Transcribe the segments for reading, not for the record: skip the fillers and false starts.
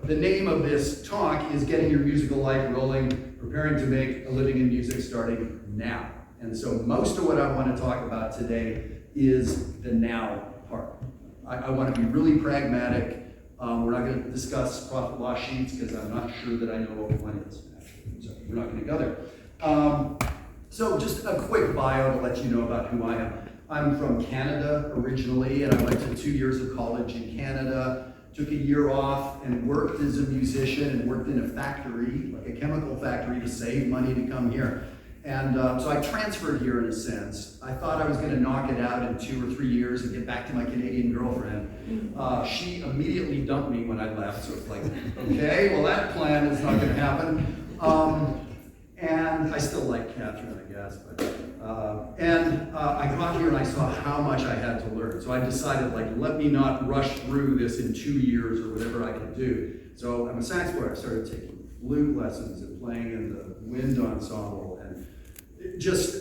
the name of this talk is Getting Your Musical Life Rolling, Preparing to Make a Living in Music Starting Now. And so most of what I want to talk about today is the now part. I want to be really pragmatic. We're not going to discuss profit loss sheets because I'm not sure that I know what one is, actually. So we're not going to go there. So just a quick bio to let you know about who I am. I'm from Canada originally, and I went to 2 years of college in Canada, took a year off and worked as a musician and worked in a factory, like a chemical factory, to save money to come here. And so I transferred here in a sense. I thought I was going to knock it out in 2 or 3 years and get back to my Canadian girlfriend. She immediately dumped me when I left, so it's like, okay, well that plan is not going to happen. And I still like Catherine, I guess. But, I got here and I saw how much I had to learn. So I decided, like, let me not rush through this in 2 years or whatever I could do. So I'm a sax player. I started taking flute lessons and playing in the wind ensemble. And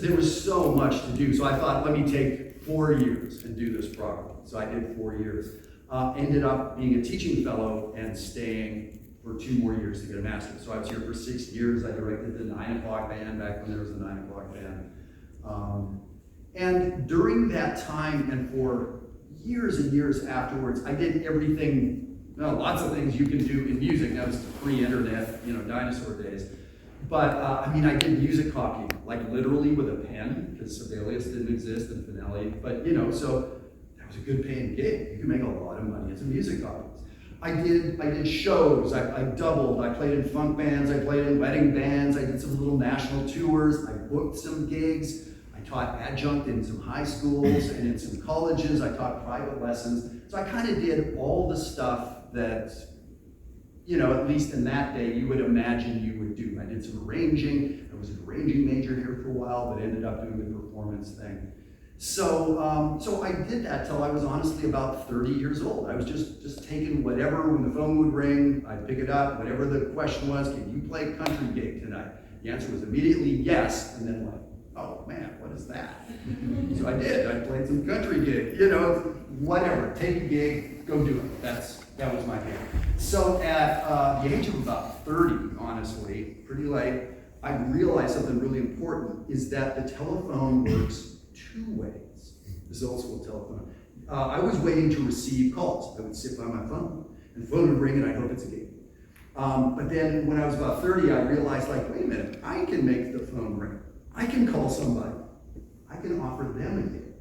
there was so much to do. So I thought, let me take 4 years and do this properly. So I did 4 years. Ended up being a teaching fellow and staying for 2 more years to get a master's. So I was here for 6 years. I directed the 9 o'clock band back when there was a 9 o'clock band. And during that time and for years and years afterwards, I did everything, lots of things you can do in music. That was pre-internet, dinosaur days. But I did music copying, like literally with a pen, because Sibelius didn't exist and Finale. But so that was a good paying gig. You could make a lot of money as a music copyist. I did shows. I doubled. I played in funk bands. I played in wedding bands. I did some little national tours. I booked some gigs. I taught adjunct in some high schools and in some colleges. I taught private lessons. So I kind of did all the stuff that, at least in that day, you would imagine you would do. I did some arranging. I was an arranging major here for a while, but ended up doing the performance thing. So I did that till I was honestly about 30 years old. I was just taking whatever, when the phone would ring, I'd pick it up, whatever the question was, can you play a country gig tonight? The answer was immediately yes, and then like, oh man, what is that? So I did. I played some country gig, whatever. Take a gig, go do it. That was my thing. So at the age of about 30, honestly, pretty late, I realized something really important is that the telephone works 2 ways. This is old school telephone. I was waiting to receive calls. I would sit by my phone, and the phone would ring, and I hope it's a gig. But then when I was about 30, I realized, like, wait a minute, I can make the phone ring. I can call somebody. I can offer them a gig.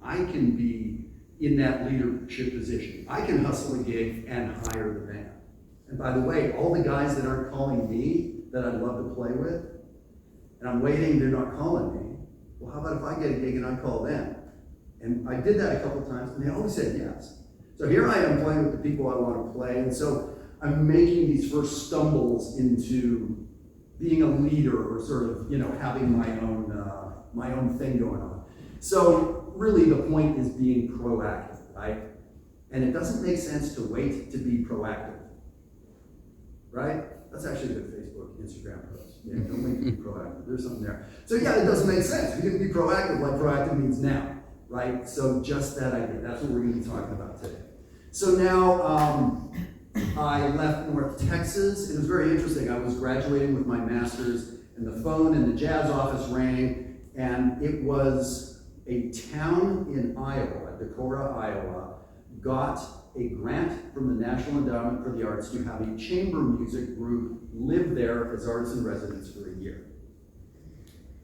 I can be in that leadership position. I can hustle a gig and hire the band. And by the way, all the guys that aren't calling me that I'd love to play with, and I'm waiting, they're not calling me. Well, how about if I get a gig and I call them? And I did that a couple times, and they always said yes. So here I am playing with the people I want to play, and so I'm making these first stumbles into being a leader, or sort of, having my own thing going on. So really, the point is being proactive, right? And it doesn't make sense to wait to be proactive, right? That's actually a good Facebook, Instagram post. Yeah, don't wait to be proactive. There's something there. So yeah, it doesn't make sense. We can be proactive, like proactive means now, right? So just that idea. That's what we're going to be talking about today. So now, I left North Texas. It was very interesting. I was graduating with my master's, and the phone in the jazz office rang, and it was a town in Iowa, Decorah, Iowa, got a grant from the National Endowment for the Arts to have a chamber music group live there as artists in residence for a year.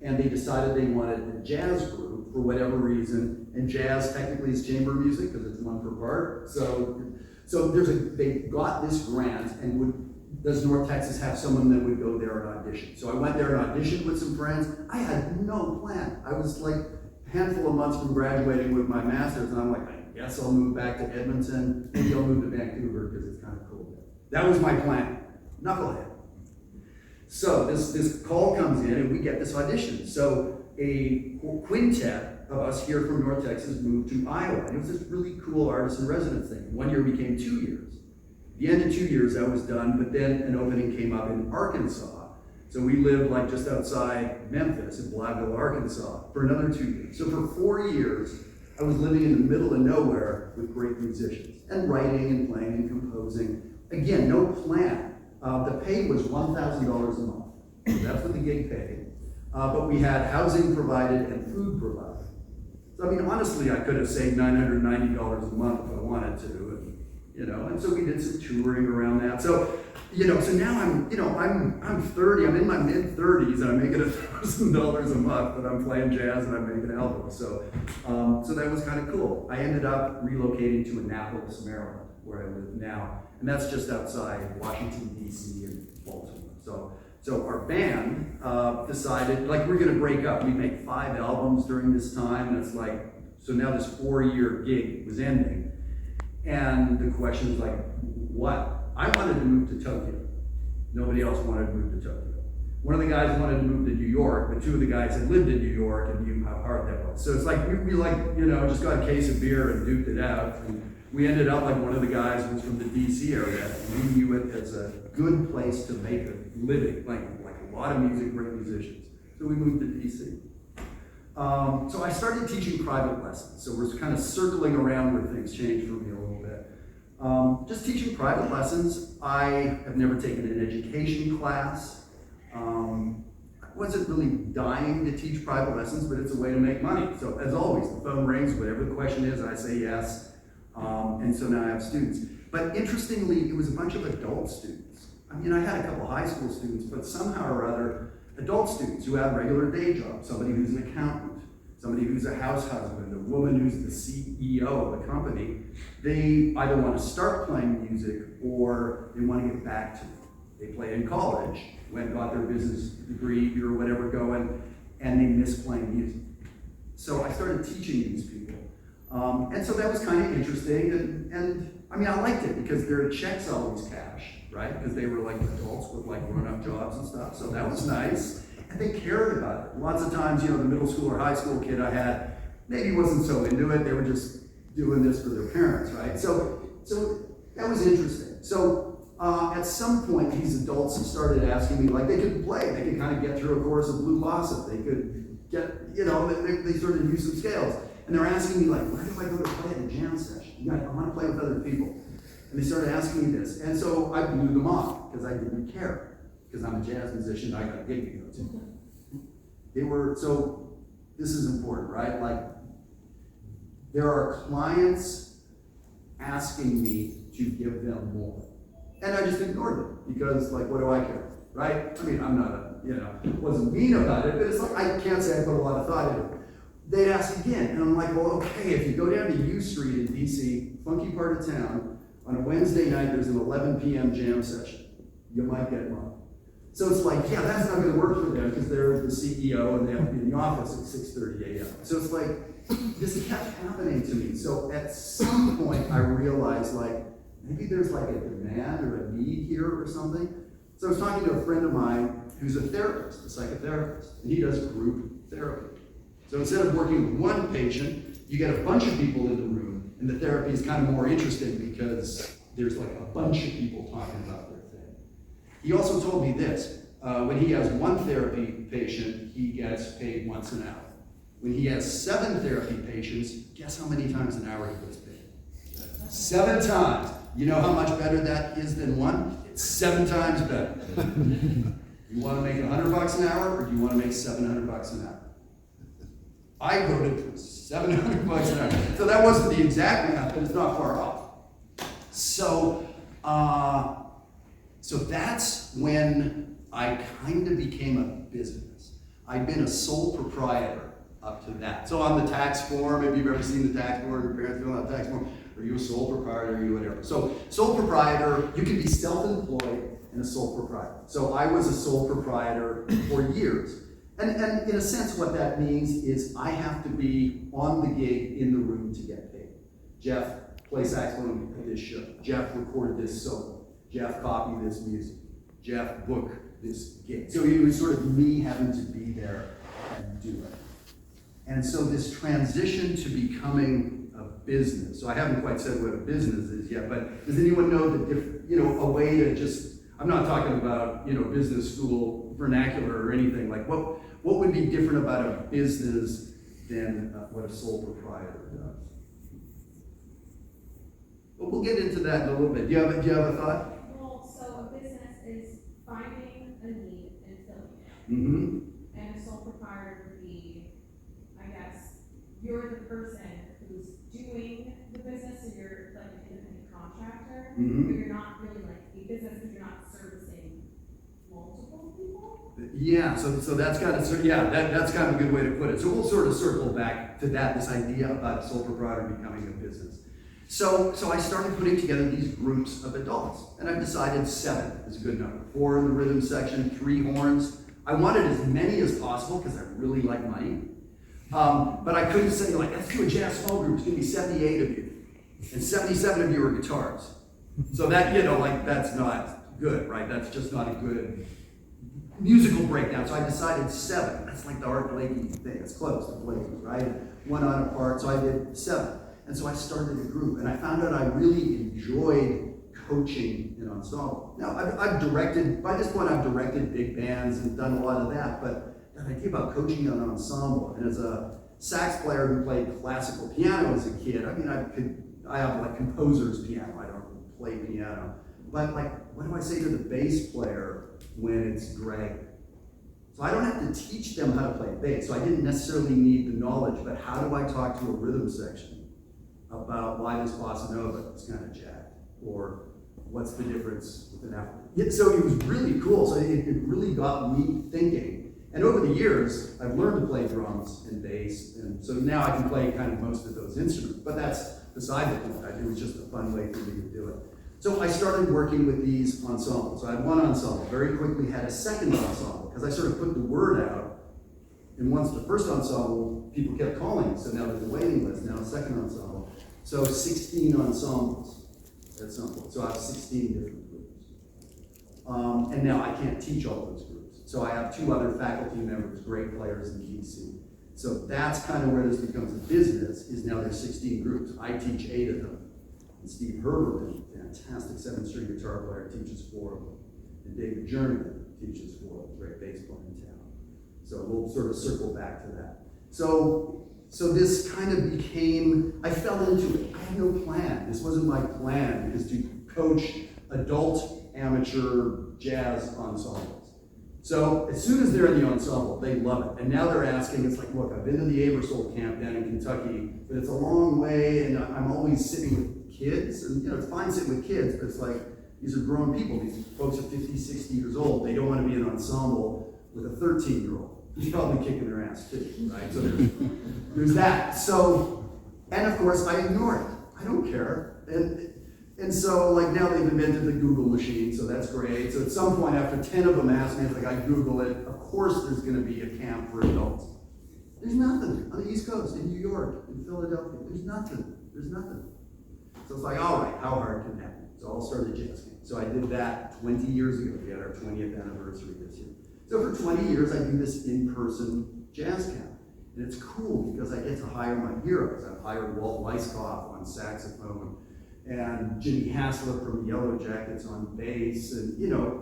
And they decided they wanted a jazz group for whatever reason, and jazz technically is chamber music because it's 1 per part. So they got this grant, and does North Texas have someone that would go there and audition? So I went there and auditioned with some friends. I had no plan. I was like a handful of months from graduating with my master's, and I'm like, I guess I'll move back to Edmonton. Maybe I'll move to Vancouver because it's kind of cool. That was my plan. Knucklehead. So this call comes in, and we get this audition. So a quintet of us here from North Texas moved to Iowa. And it was this really cool artist in residence thing. 1 year became 2 years. At the end of 2 years, I was done, but then an opening came up in Arkansas. So we lived like just outside Memphis in Blytheville, Arkansas for another 2 years. So for 4 years, I was living in the middle of nowhere with great musicians and writing and playing and composing again, no plan. The pay was $1,000 a month. So that's what the gig paid. But we had housing provided and food provided. So I mean, honestly, I could have saved $990 a month if I wanted to, and so we did some touring around that. So, so now I'm 30, I'm in my mid-30s, and I'm making $1,000 a month, but I'm playing jazz and I'm making albums. So that was kind of cool. I ended up relocating to Annapolis, Maryland, where I live now, and that's just outside Washington, D.C. and Baltimore. So our band decided, we're going to break up. We make 5 albums during this time, and it's so now this 4-year gig was ending. And the question was what? I wanted to move to Tokyo. Nobody else wanted to move to Tokyo. One of the guys wanted to move to New York, but 2 of the guys had lived in New York and knew how hard that was. So it's we just got a case of beer and duked it out. And we ended up one of the guys was from the DC area, and we knew it as a good place to make a living, like a lot of music, great musicians. So we moved to DC. So I started teaching private lessons. So we're kind of circling around where things changed for me a little bit. Just teaching private lessons. I have never taken an education class. I wasn't really dying to teach private lessons, but it's a way to make money. So as always, the phone rings, whatever the question is, I say yes. And so now I have students. But interestingly, it was a bunch of adult students. I mean, I had a couple high school students, but somehow or other, adult students who have regular day jobs, somebody who's an accountant, somebody who's a house husband, a woman who's the CEO of a company, they either want to start playing music or they want to get back to it. They played in college, went and got their business degree or whatever going, and they miss playing music. So I started teaching these people. And so that was kind of interesting, and I mean, I liked it because their checks always cash, right? Because they were adults with grown-up jobs and stuff, so that was nice. And they cared about it. Lots of times, the middle school or high school kid I had maybe wasn't so into it. They were just doing this for their parents, right? So that was interesting. So at some point, these adults started asking me, they could play. They could kind of get through a course of Blue Blossom. They could get, they started to use some scales. And they're asking me, where do I go to play at a jam session? I want to play with other people. And they started asking me this. And so I blew them off because I didn't care. Because I'm a jazz musician, I got a gig to go to. So this is important, right? There are clients asking me to give them more. And I just ignored them because, what do I care, right? I mean, I'm not wasn't mean about it, but it's I can't say I put a lot of thought into it. They'd ask again, and I'm okay, if you go down to U Street in DC, funky part of town, on a Wednesday night, there's an 11 p.m. jam session. You might get one. So it's that's not going to work for them because they're the CEO and they have to be in the office at 6:30 a.m. So it's this kept happening to me. So at some point, I realized maybe there's a demand or a need here or something. So I was talking to a friend of mine who's a therapist, a psychotherapist, and he does group therapy. So instead of working with one patient, you get a bunch of people in the room, and the therapy is kind of more interesting because there's a bunch of people talking about their thing. He also told me this, when he has one therapy patient, he gets paid once an hour. When he has 7 therapy patients, guess how many times an hour he gets paid? 7 times. You know how much better that is than one? It's 7 times better. You want to make $100 an hour, or do you want to make $700 an hour? I voted for $700 an hour. So that wasn't the exact math, but it's not far off. So that's when I kind of became a business. I'd been a sole proprietor up to that. So on the tax form, if you've ever seen the tax form, your parents fill out the tax form, are you a sole proprietor, are you whatever? So sole proprietor, you can be self-employed and a sole proprietor. So I was a sole proprietor for years. And in a sense, what that means is I have to be on the gig in the room to get paid. Jeff, play saxophone at this show. Jeff, record this solo. Jeff, copy this music. Jeff, book this gig. So it was sort of me having to be there and do it. And so this transition to becoming a business. So I haven't quite said what a business is yet, but does anyone know a way to just, I'm not talking about, business school vernacular or anything, what would be different about a business than what a sole proprietor does? Well, we'll get into that in a little bit. Do you have a thought? is finding a need and filling it. Mm-hmm. And a sole proprietor would be, I guess, you're the person who's doing the business, so you're like an independent contractor, but you're not really like a business because you're not servicing multiple people. Yeah, so that's kind of, that's kind of a good way to put it. So we'll sort of circle back to that, this idea about sole proprietor becoming a business. So I started putting together these groups of adults, and I decided 7 is a good number. 4 in the rhythm section, 3 horns. I wanted as many as possible because I really like money. But I couldn't say, like, let's do a jazz small group. It's going to be 78 of you, and 77 of you are guitars. So that, that's not good, right? That's just not a good musical breakdown. So I decided 7. That's like the Art Blakey thing. It's close to Blakey, right? 1 on a part, so I did 7. And so I started a group, and I found out I really enjoyed coaching an ensemble. Now, I've directed, by this point I've directed big bands and done a lot of that, but that idea about coaching an ensemble, and as a sax player who played classical piano as a kid, I mean, I have like composer's piano, I don't play piano, but like, what do I say to the bass player when it's dragging? So I don't have to teach them how to play bass, so I didn't necessarily need the knowledge, but how do I talk to a rhythm section about why this bossa nova is kind of jacked, or what's the difference with an African? Yeah, so it was really cool. So it really got me thinking. And over the years, I've learned to play drums and bass, and so now I can play kind of most of those instruments. But that's beside the point. It was just a fun way for me to do it. So I started working with these ensembles. So I had one ensemble, very quickly had a second ensemble, because I sort of put the word out. And once the first ensemble, people kept calling, so now there's a waiting list, now a second ensemble. So 16 ensembles at some point. So I have 16 different groups. And now I can't teach all those groups. So I have 2 other faculty members, great players in DC. So that's kind of where this becomes a business, is now there's 16 groups. I teach 8 of them. And Steve Herberman, fantastic 7-string guitar player, teaches 4 of them. And David Jernigan teaches 4 of them, great bass player in town. So we'll sort of circle back to that. So this kind of became, I fell into it. I had no plan. This wasn't my plan, is to coach adult amateur jazz ensembles. So as soon as they're in the ensemble, they love it. And now they're asking, it's like, look, I've been to the Abersole camp down in Kentucky, but it's a long way, and I'm always sitting with kids. And it's fine sitting with kids, but it's like, these are grown people. These folks are 50, 60 years old. They don't want to be in an ensemble with a 13-year-old. Who's probably kicking their ass too, right? So there's that. So, and of course I ignore it. I don't care. And so like now they've invented the Google machine, so that's great. So at some point after 10 of them ask me, it's like I Google it, of course there's gonna be a camp for adults. There's nothing on the East Coast, in New York, in Philadelphia. There's nothing. So it's like, all right, how hard can that be? So I'll start a jazz camp. So I did that 20 years ago. We had our 20th anniversary this year. So for 20 years, I do this in-person jazz camp. And it's cool because I get to hire my heroes. I've hired Walt Weiskopf on saxophone, and Jimmy Haslip from Yellow Jackets on bass, and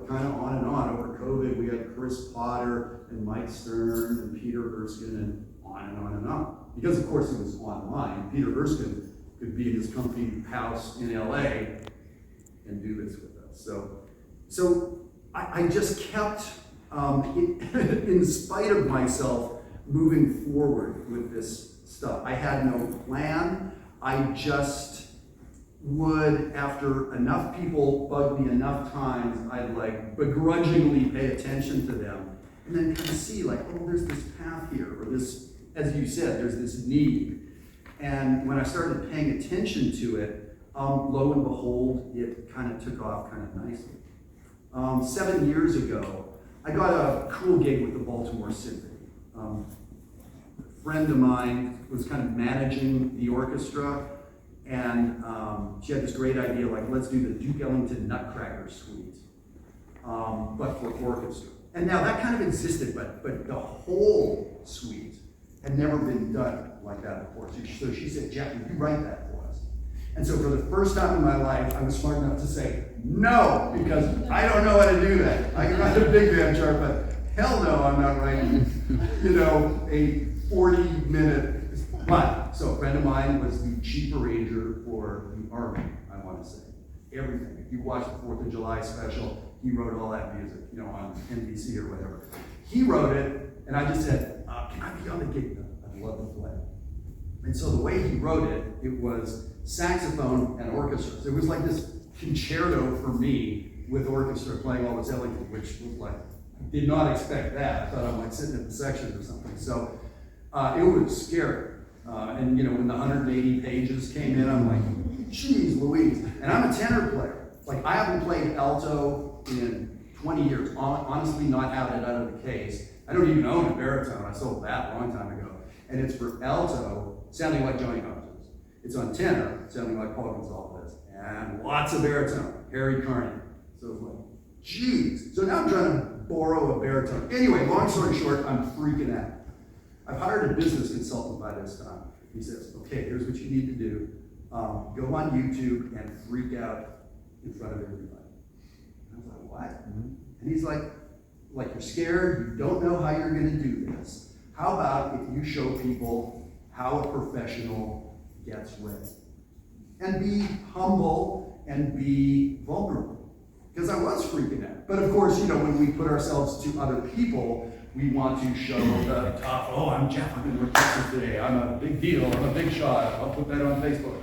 kind of on and on. Over COVID, we had Chris Potter and Mike Stern and Peter Erskine, and on and on and on. Because of course it was online. Peter Erskine could be in his comfy house in LA and do this with us. So I just kept, in spite of myself, moving forward with this stuff. I had no plan. I just would, after enough people bugged me enough times, I'd like begrudgingly pay attention to them and then kind of see like, oh, there's this path here, or this, as you said, there's this need. And when I started paying attention to it, lo and behold, it kind of took off kind of nicely. 7 years ago, I got a cool gig with the Baltimore Symphony. A friend of mine was kind of managing the orchestra, and she had this great idea, like, let's do the Duke Ellington Nutcracker Suite, but for orchestra. And now that kind of existed, but the whole suite had never been done like that before. So she said, Jeff, would you write that for us? And so for the first time in my life, I was smart enough to say no, because I don't know how to do that. I can write a big band chart, but hell no, I'm not writing, a 40-minute. But, so a friend of mine was the chief arranger for the Army, I want to say. Everything. If you watch the 4th of July special, he wrote all that music, you know, on NBC or whatever. He wrote it, and I just said, can I be on the gig? I'd love to play. And so the way he wrote it, it was saxophone and orchestra. So it was like this concerto for me with orchestra playing all this elegant, which was like, I did not expect that. I thought I might sit in the section or something. So it was scary. And you know, when the 180 pages came in, I'm like, geez Louise. And I'm a tenor player. Like, I haven't played alto in 20 years. Honestly, not had it out of the case. I don't even own a baritone. I sold that a long time ago. And it's for alto, sounding like JandJonJazz. It's on tenor, sounding like Paul Gonsalves. And lots of baritone, Harry Carney. So it's like, geez. So now I'm trying to borrow a baritone. Anyway, long story short, I'm freaking out. I've hired a business consultant by this time. He says, okay, here's what you need to do. Go on YouTube and freak out in front of everybody. And I was like, what? And he's like you're scared, you don't know how you're gonna do this. How about if you show people how a professional gets ready? And be humble and be vulnerable. Because I was freaking out. But of course, you know, when we put ourselves to other people, we want to show the top, oh, I'm Jeff, I'm in North Texas today, I'm a big deal, I'm a big shot, I'll put that on Facebook.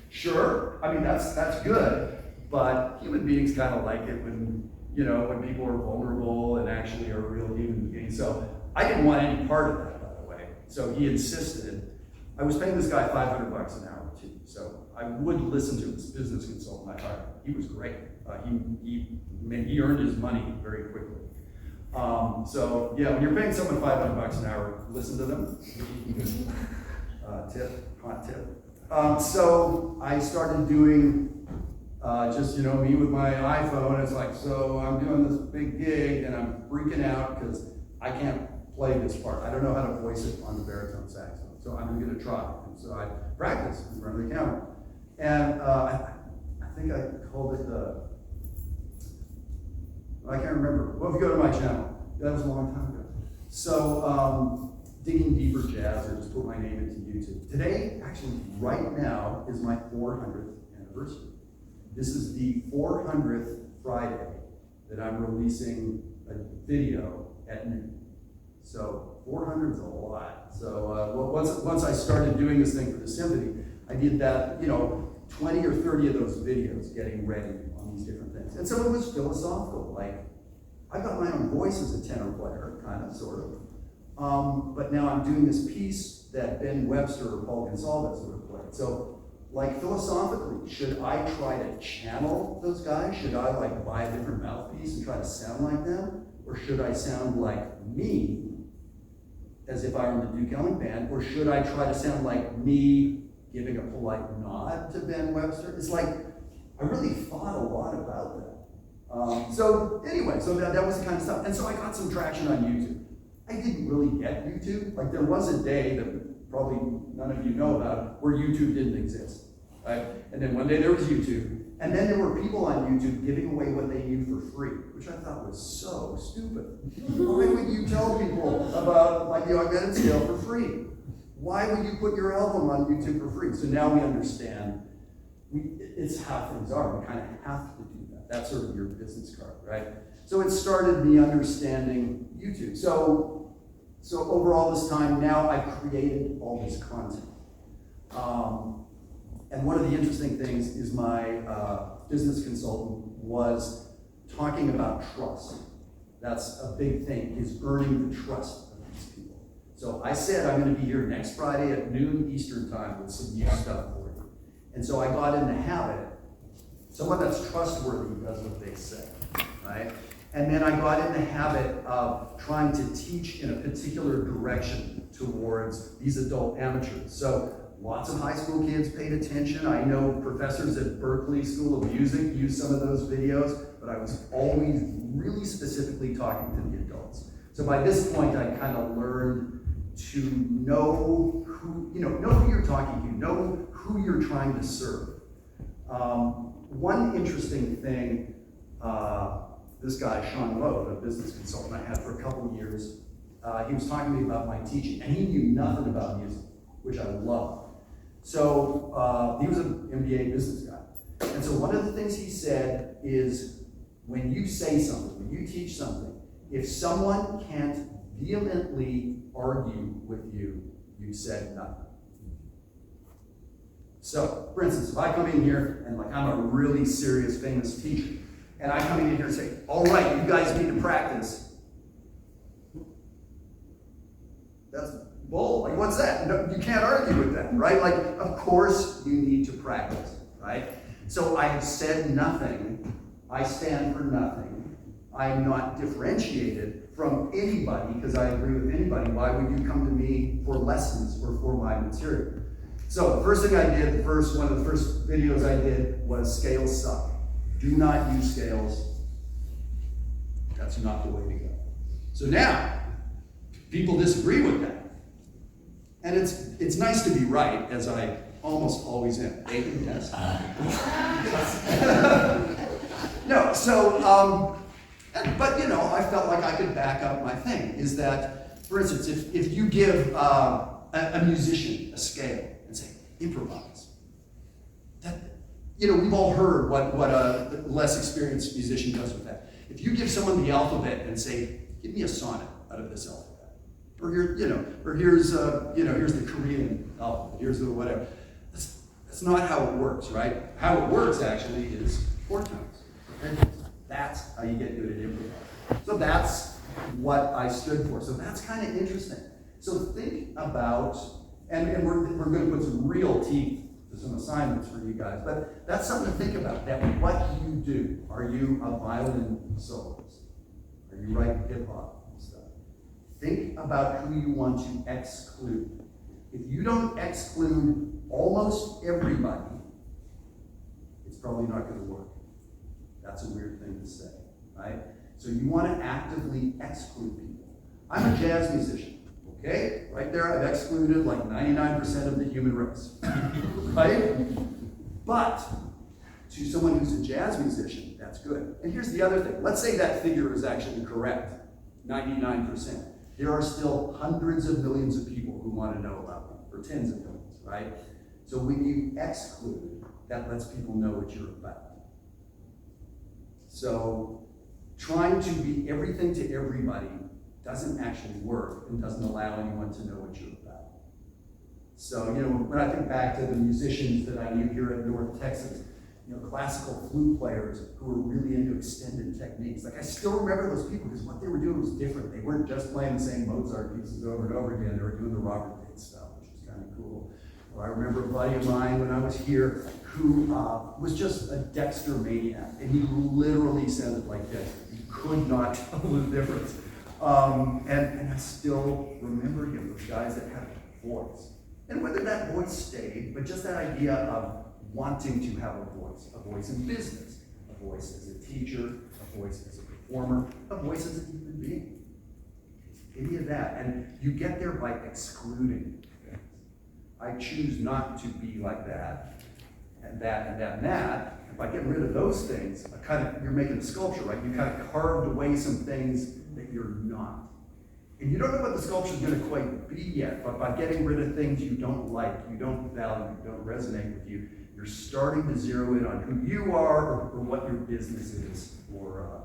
Sure, I mean, that's good, but human beings kind of like it when, you know, when people are vulnerable and actually are real human beings. So I didn't want any part of that, by the way. So he insisted. I was paying this guy $500 an hour too. So I would listen to this business consultant I hired. He was great. He earned his money very quickly. So yeah, when you're paying someone $500 an hour, listen to them. Hot tip. So I started doing just, you know, me with my iPhone. It's like, so I'm doing this big gig and I'm freaking out because I can't play this part. I don't know how to voice it on the baritone saxophone. So I'm going to try. And so I practiced in front of the camera. And I think I called it I can't remember. Well, if you go to my channel, that was a long time ago. So, Digging Deeper Jazz, or just put my name into YouTube. Today, actually, right now, is my 400th anniversary. This is the 400th Friday that I'm releasing a video at noon. So 400 is a lot. So once I started doing this thing for the symphony, I did that, you know, 20 or 30 of those videos getting ready on these different things. And some of it was philosophical, like, I've got my own voice as a tenor player, kind of, sort of. But now I'm doing this piece that Ben Webster or Paul Gonsalves would have played. So, like, philosophically, should I try to channel those guys? Should I, like, buy a different mouthpiece and try to sound like them? Or should I sound like me, as if I were in the Duke Ellington band? Or should I try to sound like me, giving a polite nod to Ben Webster? It's like, I really thought a lot about that. So anyway, so that was the kind of stuff. And so I got some traction on YouTube. I didn't really get YouTube. Like, there was a day that probably none of you know about where YouTube didn't exist, right? And then one day there was YouTube. And then there were people on YouTube giving away what they knew for free, which I thought was so stupid. Why would you tell people about, like, the augmented scale for free? Why would you put your album on YouTube for free? So now we understand it's how things are. We kind of have to do that. That's sort of your business card, right? So it started me understanding YouTube. So over all this time, now I've created all this content. And one of the interesting things is my business consultant was talking about trust. That's a big thing, is earning the trust of these people. So I said I'm going to be here next Friday at noon Eastern time with some new stuff for you. And so I got in the habit, someone that's trustworthy does what they say, right? And then I got in the habit of trying to teach in a particular direction towards these adult amateurs. So lots of high school kids paid attention. I know professors at Berkeley School of Music use some of those videos, but I was always really specifically talking to the adults. So by this point, I kind of learned to know who you're talking to, know who you're trying to serve. One interesting thing, this guy, Sean Lowe, the business consultant I had for a couple of years, he was talking to me about my teaching, and he knew nothing about music, which I love. So he was an MBA business guy. And so one of the things he said is, when you say something, when you teach something, if someone can't vehemently argue with you, you've said nothing. So, for instance, if I come in here and like I'm a really serious, famous teacher, and I come in here and say, all right, you guys need to practice. That's bull. Like, what's that? No, you can't argue with that, right? Like, of course you need to practice, right? So I have said nothing. I stand for nothing. I'm not differentiated from anybody because I agree with anybody. Why would you come to me for lessons or for my material? So the first thing I did, one of the first videos I did was scales suck. Do not use scales. That's not the way to go. So now, people disagree with that. And it's nice to be right, as I almost always am. Yes. No, so, but you know, I felt like I could back up my thing. Is that, for instance, if you give a musician a scale and say, improvise, that, you know, we've all heard what a less experienced musician does with that. If you give someone the alphabet and say, give me a sonnet out of this alphabet, or here's the Korean alphabet, here's the whatever. That's not how it works, right? How it works actually is 4 tones. That's how you get good at improv. So that's what I stood for. So that's kind of interesting. So think about, and we're going to put some real teeth to some assignments for you guys, but that's something to think about. That what you do. Are you a violin soloist? Are you writing hip hop and stuff? Think about who you want to exclude. If you don't exclude almost everybody, it's probably not going to work. That's a weird thing to say, right? So you want to actively exclude people. I'm a jazz musician, okay? Right there, I've excluded like 99% of the human race, right? But to someone who's a jazz musician, that's good. And here's the other thing. Let's say that figure is actually correct, 99%. There are still hundreds of millions of people who want to know about me, or tens of millions, right? So when you exclude, that lets people know what you're about. So trying to be everything to everybody doesn't actually work and doesn't allow anyone to know what you're about. So, you know, when I think back to the musicians that I knew here at North Texas, you know, classical flute players who were really into extended techniques. Like, I still remember those people because what they were doing was different. They weren't just playing the same Mozart pieces over and over again. They were doing the Robert Bates stuff, which was kind of cool. Or I remember a buddy of mine when I was here who was just a Dexter maniac, and he literally sounded like Dexter. You could not tell the difference. And I still remember him, those guys that had a voice. And whether that voice stayed, but just that idea of wanting to have a voice in business, a voice as a teacher, a voice as a performer, a voice as a human being. Any of that. And you get there by excluding things. I choose not to be like that, and that, and that, and that. And by getting rid of those things, you're making a sculpture, right? You kind of carved away some things that you're not. And you don't know what the sculpture is going to quite be yet, but by getting rid of things you don't like, you don't value, don't resonate with you, you're starting to zero in on who you are or what your business is, or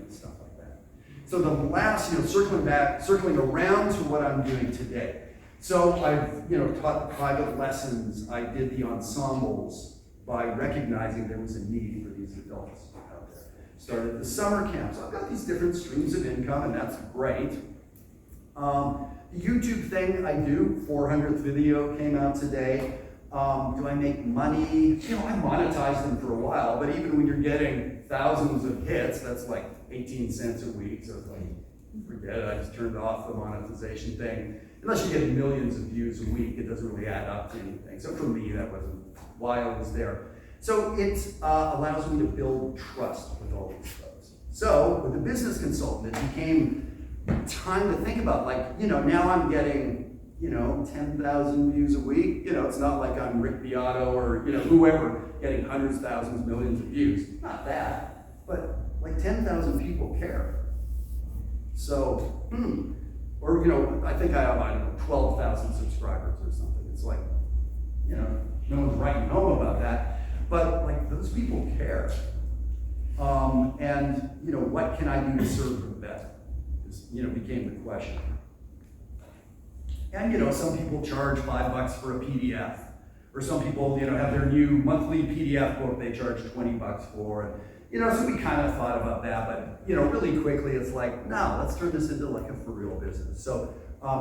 stuff like that. So the last, circling around to what I'm doing today. So I've taught private lessons. I did the ensembles by recognizing there was a need for these adults out there. Started the summer camps. So I've got these different streams of income, and that's great. The YouTube thing I do, 400th video came out today. Do I make money? I monetized them for a while, but even when you're getting thousands of hits, that's like 18 cents a week. So it's like, forget it, I just turned off the monetization thing. Unless you get millions of views a week, it doesn't really add up to anything. So for me, that wasn't why I was there. So it allows me to build trust with all these folks. So with the business consultant, it became time to think about, now I'm getting 10,000 views a week. It's not like I'm Rick Beato or, whoever getting hundreds, thousands, millions of views. Not that, but like 10,000 people care. So, I think I have, 12,000 subscribers or something. It's like, no one's writing home about that, but like those people care. And, what can I do to serve them better? Became the question. And, some people charge $5 for a PDF. Or some people, have their new monthly PDF book they charge $20 for. And, so we kind of thought about that, but, really quickly it's like, no, let's turn this into like a for real business. So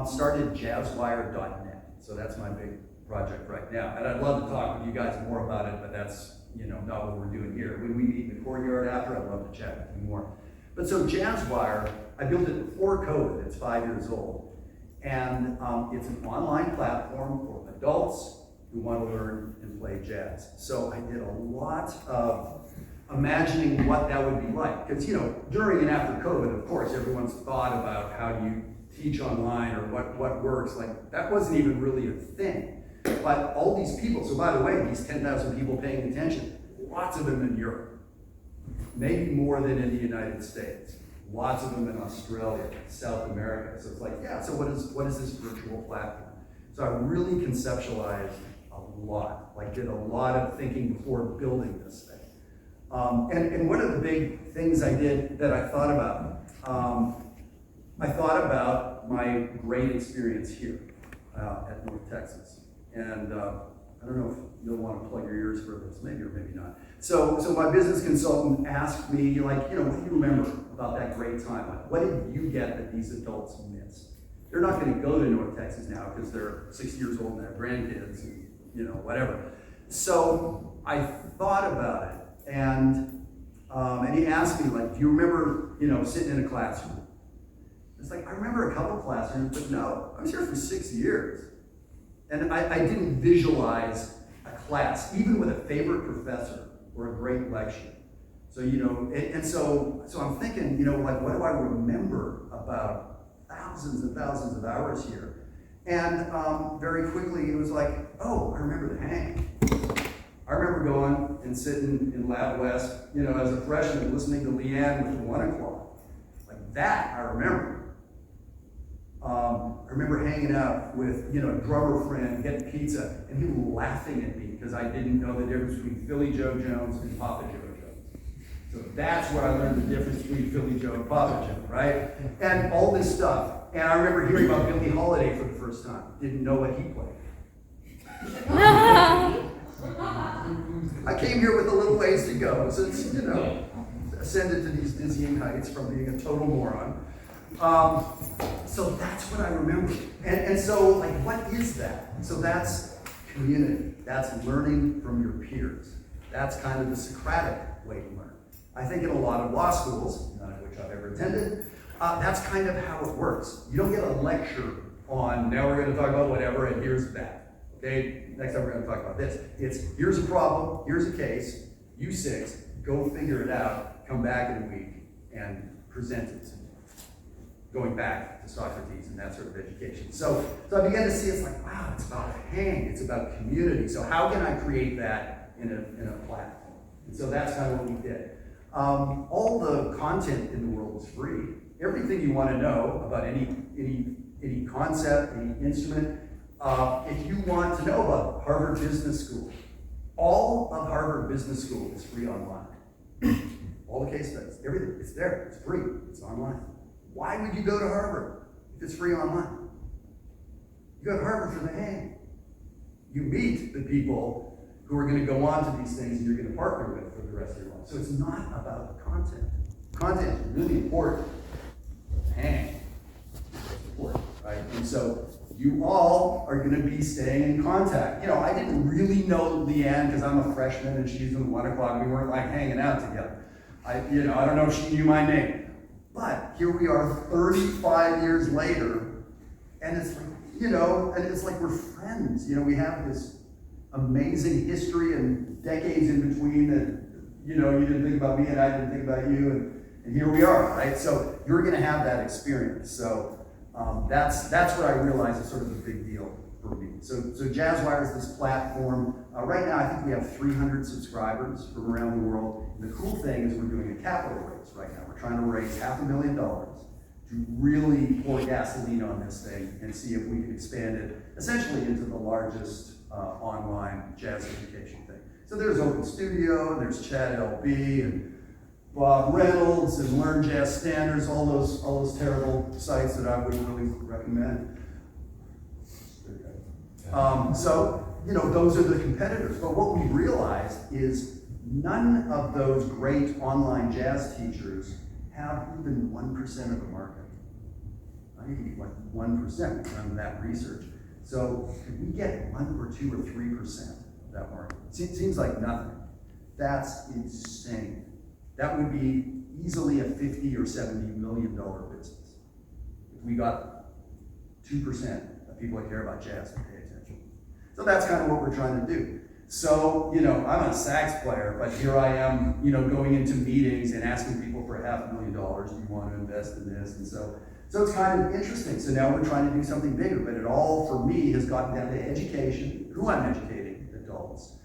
started jazzwire.net. So that's my big project right now. And I'd love to talk with you guys more about it, but that's, not what we're doing here. When we meet in the courtyard after, I'd love to chat with you more. But so Jazzwire, I built it before COVID, it's 5 years old. And it's an online platform for adults who want to learn and play jazz. So I did a lot of imagining what that would be like. Because, during and after COVID, of course, everyone's thought about how you teach online or what works. Like, that wasn't even really a thing. But all these people, so by the way, these 10,000 people paying attention, lots of them in Europe, maybe more than in the United States, lots of them in Australia, South America. So it's like, yeah, so what is this virtual platform? So I really conceptualized a lot, did a lot of thinking before building this thing. And one of the big things I did that I thought about my great experience here at North Texas. And I don't know if you'll want to plug your ears for this, maybe or maybe not. So my business consultant asked me, what do you remember about that great time? What did you get that these adults missed? They're not going to go to North Texas now because they're 6 years old and have grandkids and, whatever. So I thought about it, and he asked me, do you remember, sitting in a classroom? It's like, I remember a couple classrooms, but no, I was here for 6 years. And I didn't visualize a class, even with a favorite professor or a great lecture. So, so I'm thinking, what do I remember about thousands and thousands of hours here? And very quickly it was like, oh, I remember the hang. I remember going and sitting in Lab West, as a freshman, listening to Leanne with the 1 o'clock. Like that, I remember. I remember hanging out with, a drummer friend, getting pizza, and him laughing at me because I didn't know the difference between Philly Joe Jones and Papa Joe Jones. So that's where I learned the difference between Philly Joe and Papa Joe, right? And all this stuff. And I remember hearing about Billie Holiday for the first time. Didn't know what he played. I came here with a little ways to go since, ascended to these dizzying heights from being a total moron. So that's what I remember. And so, what is that? So that's community. That's learning from your peers. That's kind of the Socratic way to learn. I think in a lot of law schools, none of which I've ever attended, that's kind of how it works. You don't get a lecture on, now we're going to talk about whatever, and here's that. Okay, next time we're going to talk about this. It's, here's a problem, here's a case, you 6, go figure it out, come back in a week, and present it. Going back to Socrates and that sort of education. So I began to see it's like, wow, it's about hang, it's about community. So how can I create that in a platform? And so that's kind of what we did. All the content in the world is free. Everything you want to know about any concept, any instrument, if you want to know about Harvard Business School, all of Harvard Business School is free online. All the case studies, everything, it's there, it's free, it's online. Why would you go to Harvard if it's free online? You go to Harvard for the hang. You meet the people who are going to go on to these things and you're going to partner with for the rest of your life. So it's not about the content. Content is really important. The hang is important, right? And so you all are going to be staying in contact. I didn't really know Leanne because I'm a freshman and she's in 1 o'clock. We weren't hanging out together. I don't know if she knew my name. But here we are 35 years later, and it's like, and it's like we're friends. We have this amazing history and decades in between that, you didn't think about me and I didn't think about you, and here we are, right? So you're gonna have that experience. So that's what I realized is sort of a big deal for me. So Jazzwire is this platform. Right now, I think we have 300 subscribers from around the world. And the cool thing is we're doing a capital raise right now. We're trying to raise $500,000 to really pour gasoline on this thing and see if we can expand it essentially into the largest online jazz education thing. So there's Open Studio, there's Chad LB, and Bob Reynolds and Learn Jazz Standards, all those terrible sites that I wouldn't really recommend. So, those are the competitors. But what we realized is none of those great online jazz teachers have even 1% of the market. I mean, like 1% from that research. So if we get 1 or 2 or 3% of that market, it seems like nothing. That's insane. That would be easily a $50 or $70 million business. If we got 2% of people that care about jazz to pay attention. So that's kind of what we're trying to do. So, I'm a sax player, but here I am, going into meetings and asking people for $500,000, do you want to invest in this? And so it's kind of interesting. So now we're trying to do something bigger, but it all, for me, has gotten down to education, who I'm educating, adults,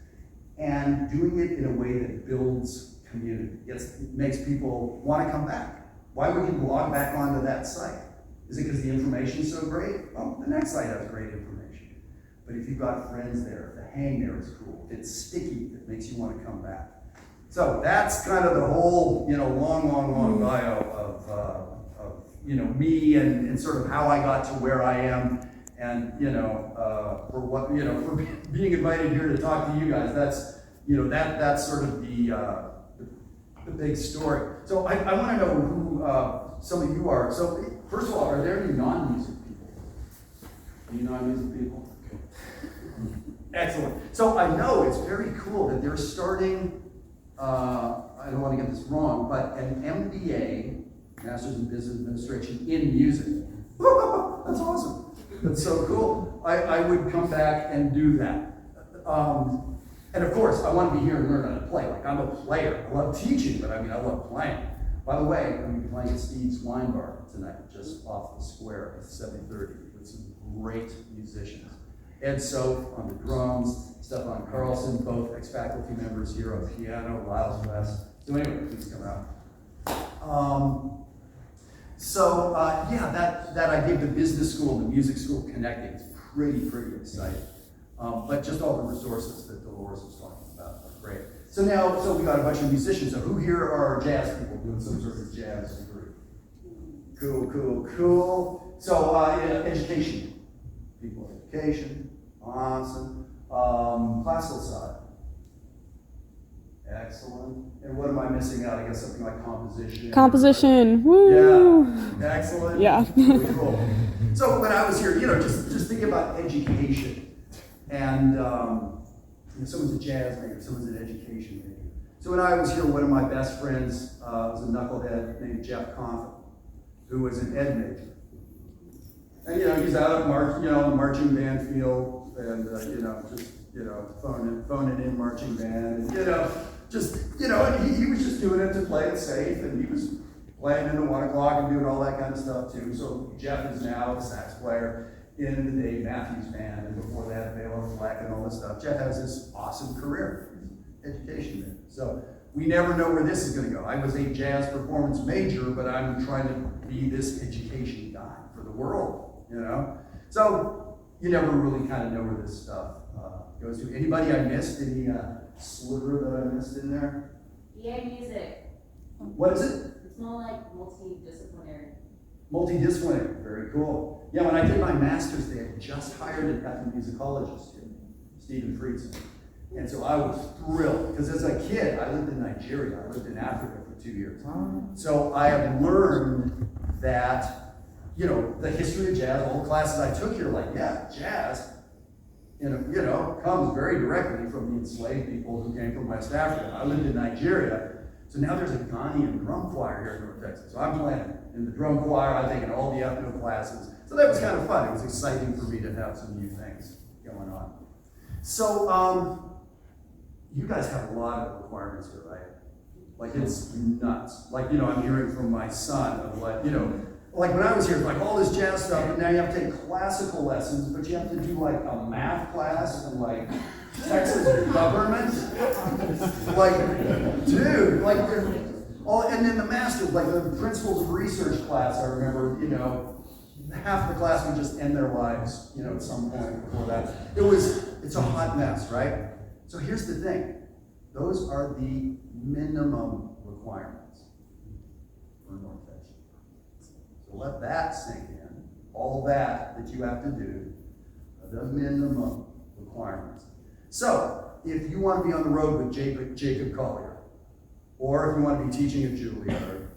and doing it in a way that builds community. It makes people want to come back. Why would you log back onto that site? Is it because the information's so great? Well, the next site has great information. But if you've got friends there, if the hang there is cool, if it's sticky, it makes you want to come back. So that's kind of the whole, long bio of me and sort of how I got to where I am, and for what for being invited here to talk to you guys. That's sort of the big story. So I want to know who some of you are. So first of all, are there any non-music people? Any non-music people? Excellent. So I know it's very cool that they're starting, I don't want to get this wrong, but an MBA, Master's in Business Administration, in music. That's awesome. That's so cool. I would come back and do that. And of course, I want to be here and learn how to play. Like, I'm a player. I love teaching, but I love playing. By the way, I'm going to be playing at Steve's Wine Bar tonight, just off the square at 7:30 with some great musicians. Ed Soap on the drums, Stefan Carlson, both ex-faculty members here on piano, Lyle's West. So anyway, please come out. That idea of the business school and the music school connecting is pretty exciting. But just all the resources that Dolores was talking about are great. So we got a bunch of musicians. So who here are jazz people doing some sort of jazz degree? Cool. So education. People education. Awesome. Classical side. Excellent. And what am I missing out? I guess something like composition. Composition. Woo! Yeah. Excellent. Yeah. Cool. So when I was here, just thinking about education, and someone's a jazz major, someone's an education major. So when I was here, one of my best friends was a knucklehead named Jeff Coffin, who was an ed major. And he's out at the marching band field, and phoning in marching band, and and he was just doing it to play it safe, and he was playing into 1 o'clock and doing all that kind of stuff too. So Jeff is now a sax player in the Dave Matthews Band, and before that, Baylor Fleck and all this stuff. Jeff has this awesome career, education there. So we never know where this is going to go. I was a jazz performance major, but I'm trying to be this education guy for the world. So you never really kind of know where this stuff goes to. Anybody I missed? Any sliver that I missed in there? EA music. What is it? It's more like multidisciplinary. Multidisciplinary, very cool. Yeah, when I did my master's, they had just hired an ethnomusicologist here, Stephen Friedson. And so I was thrilled, because as a kid, I lived in Nigeria. I lived in Africa for 2 years. So I have learned that the history of jazz, all the classes I took here, jazz, comes very directly from the enslaved people who came from West Africa. I lived in Nigeria, so now there's a Ghanaian drum choir here in North Texas. So I'm playing in the drum choir, I've taken all the ethno classes. So that was kind of fun. It was exciting for me to have some new things going on. So, you guys have a lot of requirements here, right? Like, it's nuts. Like, I'm hearing from my son of like when I was here, like all this jazz stuff, and now you have to take classical lessons, but you have to do like a math class and like Texas government. Like, dude, like and then the masters, like the principles of research class, I remember, half the class would just end their lives, at some point before that. It's a hot mess, right? So here's the thing. Those are the minimum requirements. requirements for North Texas. So let that sink in. All that you have to do, the minimum requirements. So, if you want to be on the road with Jacob Collier, or if you want to be teaching at Juilliard,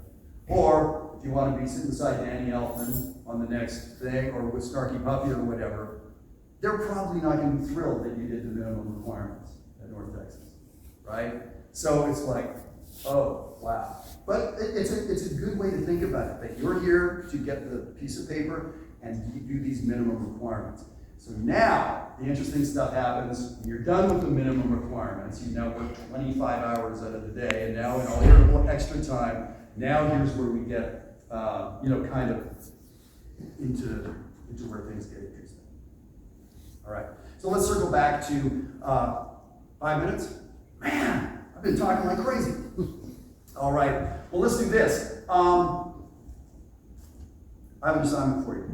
or if you want to be sitting beside Danny Elfman on the next thing, or with Snarky Puppy or whatever, they're probably not going to be thrilled that you did the minimum requirements at North Texas, right? So it's like, oh, wow. But it's a good way to think about it, that you're here to get the piece of paper and you do these minimum requirements. So now, the interesting stuff happens when you're done with the minimum requirements. You now work 25 hours out of the day, and now in all your extra time, now here's where we get, kind of into where things get interesting. All right, so let's circle back to 5 minutes. Man, I've been talking like crazy. All right, well, let's do this. I have an assignment for you.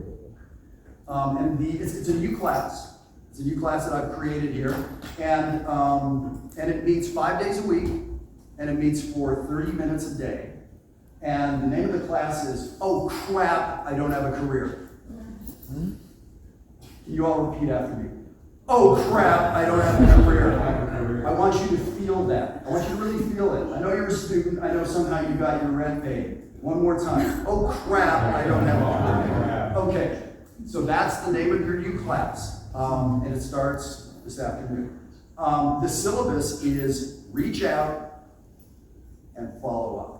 It's a new class. It's a new class that I've created here, and it meets 5 days a week, and it meets for 30 minutes a day. And the name of the class is, "Oh crap, I don't have a career." Can you all repeat after me? Oh crap, I don't have a career. I want you to feel that. I want you to really feel it. I know you're a student. I know somehow you got your rent paid. One more time. Oh crap, I don't have a career. Okay, so that's the name of your new class. And it starts this afternoon. The syllabus is reach out and follow up.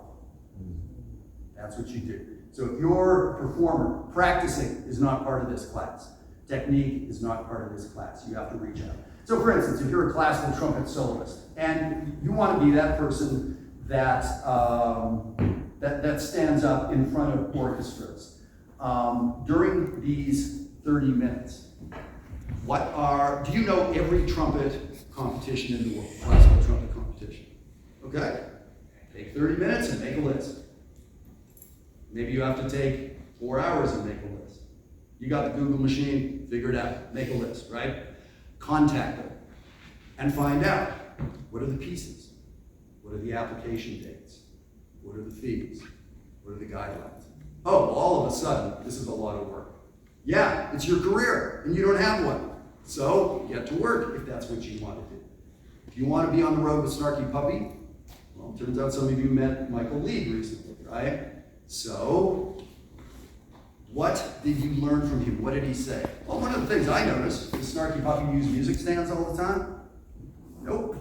That's what you do. So if you're a performer, practicing is not part of this class. Technique is not part of this class. You have to reach out. So for instance, if you're a classical trumpet soloist and you want to be that person that stands up in front of orchestras during these 30 minutes, do you know every trumpet competition in the world, classical trumpet competition? Okay? Take 30 minutes and make a list. Maybe you have to take 4 hours and make a list. You got the Google machine, figure it out, make a list, right? Contact them and find out, what are the pieces? What are the application dates? What are the fees? What are the guidelines? Oh, well, all of a sudden, this is a lot of work. Yeah, it's your career, and you don't have one. So, get to work if that's what you want to do. If you want to be on the road with Snarky Puppy, well, it turns out some of you met Michael Lee recently, right? So, what did you learn from him? What did he say? Well, one of the things I noticed is Snarky Puppy use music stands all the time. Nope.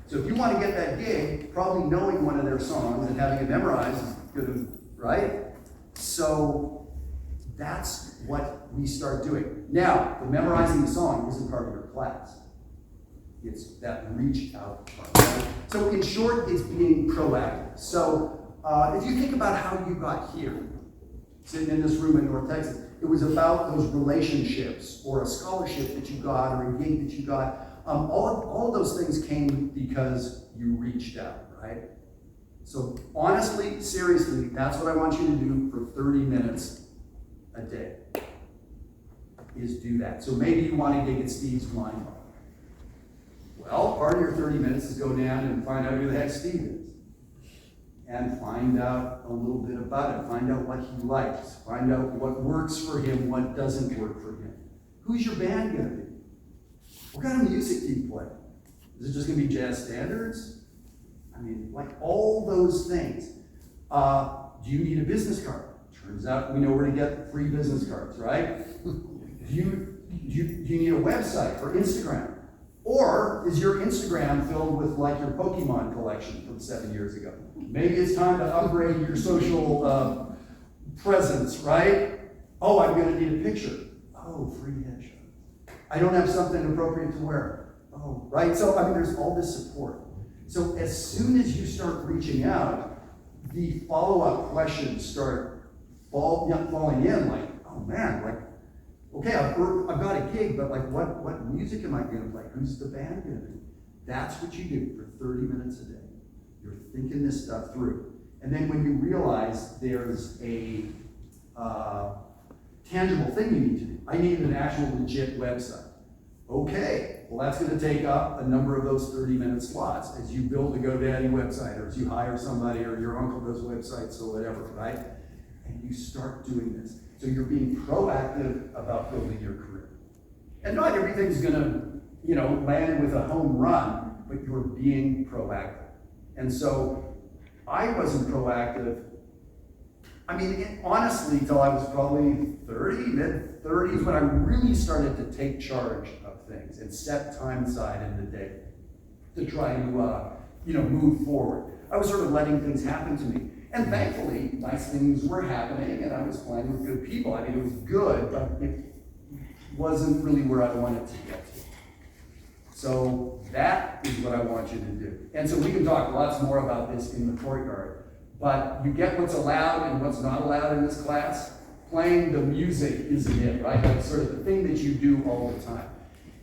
So if you want to get that gig, probably knowing one of their songs and having it memorized is good, right? So that's what we start doing. Now, the memorizing the song isn't part of your class. It's that reach out part. Right? So in short, it's being proactive. So if you think about how you got here, sitting in this room in North Texas, it was about those relationships or a scholarship that you got or a gig that you got. All of those things came because you reached out, right? So honestly, seriously, that's what I want you to do for 30 minutes a day, is do that. So maybe you want to gig at Steve's Wine Bar. Well, part of your 30 minutes is go down and find out who the heck Steve is. And find out a little bit about it. Find out what he likes. Find out what works for him, what doesn't work for him. Who's your band going to be? What kind of music do you play? Is it just going to be jazz standards? I mean, like all those things. Do you need a business card? Turns out we know where to get free business cards, right? Do you need a website or Instagram? Or is your Instagram filled with like your Pokemon collection from 7 years ago? Maybe it's time to upgrade your social presence, right? Oh, I'm going to need a picture. Oh, free headshot. I don't have something appropriate to wear. Oh, right? So, I mean, there's all this support. So as soon as you start reaching out, the follow-up questions start falling in like, oh man, like, okay, I've got a gig, but like, what music am I going to play? Who's the band going to be? That's what you do for 30 minutes a day. You're thinking this stuff through. And then when you realize there's a tangible thing you need to do, I need an actual legit website. Okay, Well, that's gonna take up a number of those 30-minute slots as you build a GoDaddy website, or as you hire somebody, or your uncle does websites, or whatever, right? And you start doing this. So you're being proactive about building your career. And not everything's gonna, land with a home run, but you're being proactive. And so I wasn't proactive. Honestly, till I was probably 30, mid-30s, when I really started to take charge of things and set time aside in the day to try to, move forward. I was sort of letting things happen to me. And thankfully, nice things were happening, and I was playing with good people. It was good, but it wasn't really where I wanted to get to. So that is what I want you to do. And so we can talk lots more about this in the courtyard. But you get what's allowed and what's not allowed in this class. Playing the music isn't it, right? That's sort of the thing that you do all the time.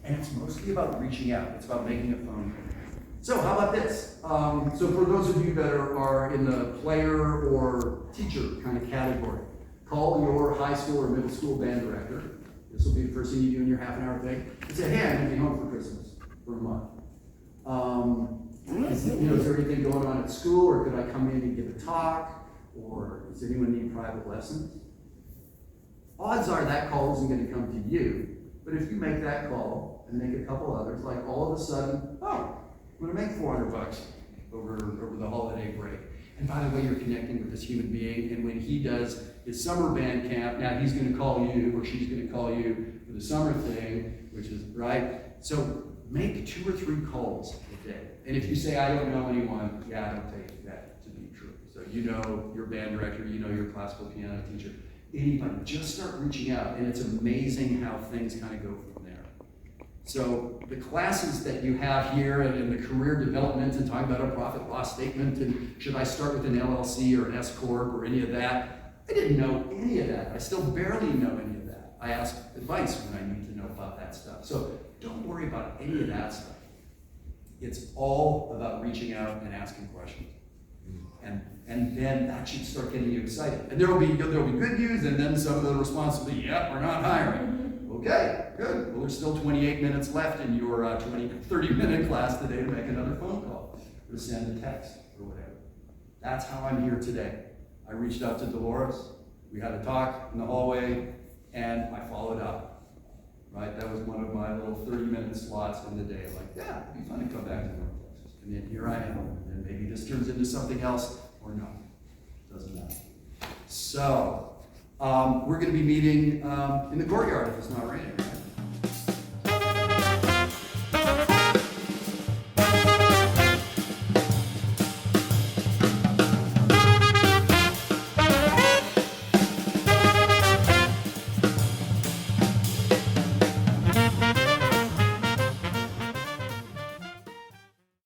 And it's mostly about reaching out. It's about making a phone call. So how about this? So for those of you that are in the player or teacher kind of category, call your high school or middle school band director. This will be the first thing you do in your half-an-hour thing. And say, hey, I'm going to be home for Christmas for a month. Is there anything going on at school, or could I come in and give a talk, or does anyone need private lessons? Odds are that call isn't going to come to you, but if you make that call and make a couple others, like all of a sudden, oh, I'm going to make $400 over the holiday break. And by the way, you're connecting with this human being, and when he does his summer band camp, now he's going to call you, or she's going to call you for the summer thing, which is, right? So make 2 or 3 calls a day. And if you say, I don't know anyone, I don't take that to be true. So you know your band director, you know your classical piano teacher, anybody, just start reaching out, and it's amazing how things kind of go from there. So the classes that you have here and the career development and talking about a profit loss statement and should I start with an LLC or an S Corp or any of that, I didn't know any of that. I still barely know any of that. I ask advice when I need to know about that stuff. So don't worry about any of that stuff. It's all about reaching out and asking questions. And then that should start getting you excited. And there will be good news, and then some of the response will be, yep, we're not hiring. Okay, good. Well, there's still 28 minutes left in your 30-minute class today to make another phone call or to send a text or whatever. That's how I'm here today. I reached out to Dolores. We had a talk in the hallway, and I followed up. Right? That was one of my little 30-minute slots in the day. Like, yeah, it'd be fun to come back to North Texas. And then here I am. And maybe this turns into something else or no. Doesn't matter. So, we're going to be meeting in the courtyard if it's not raining. Right?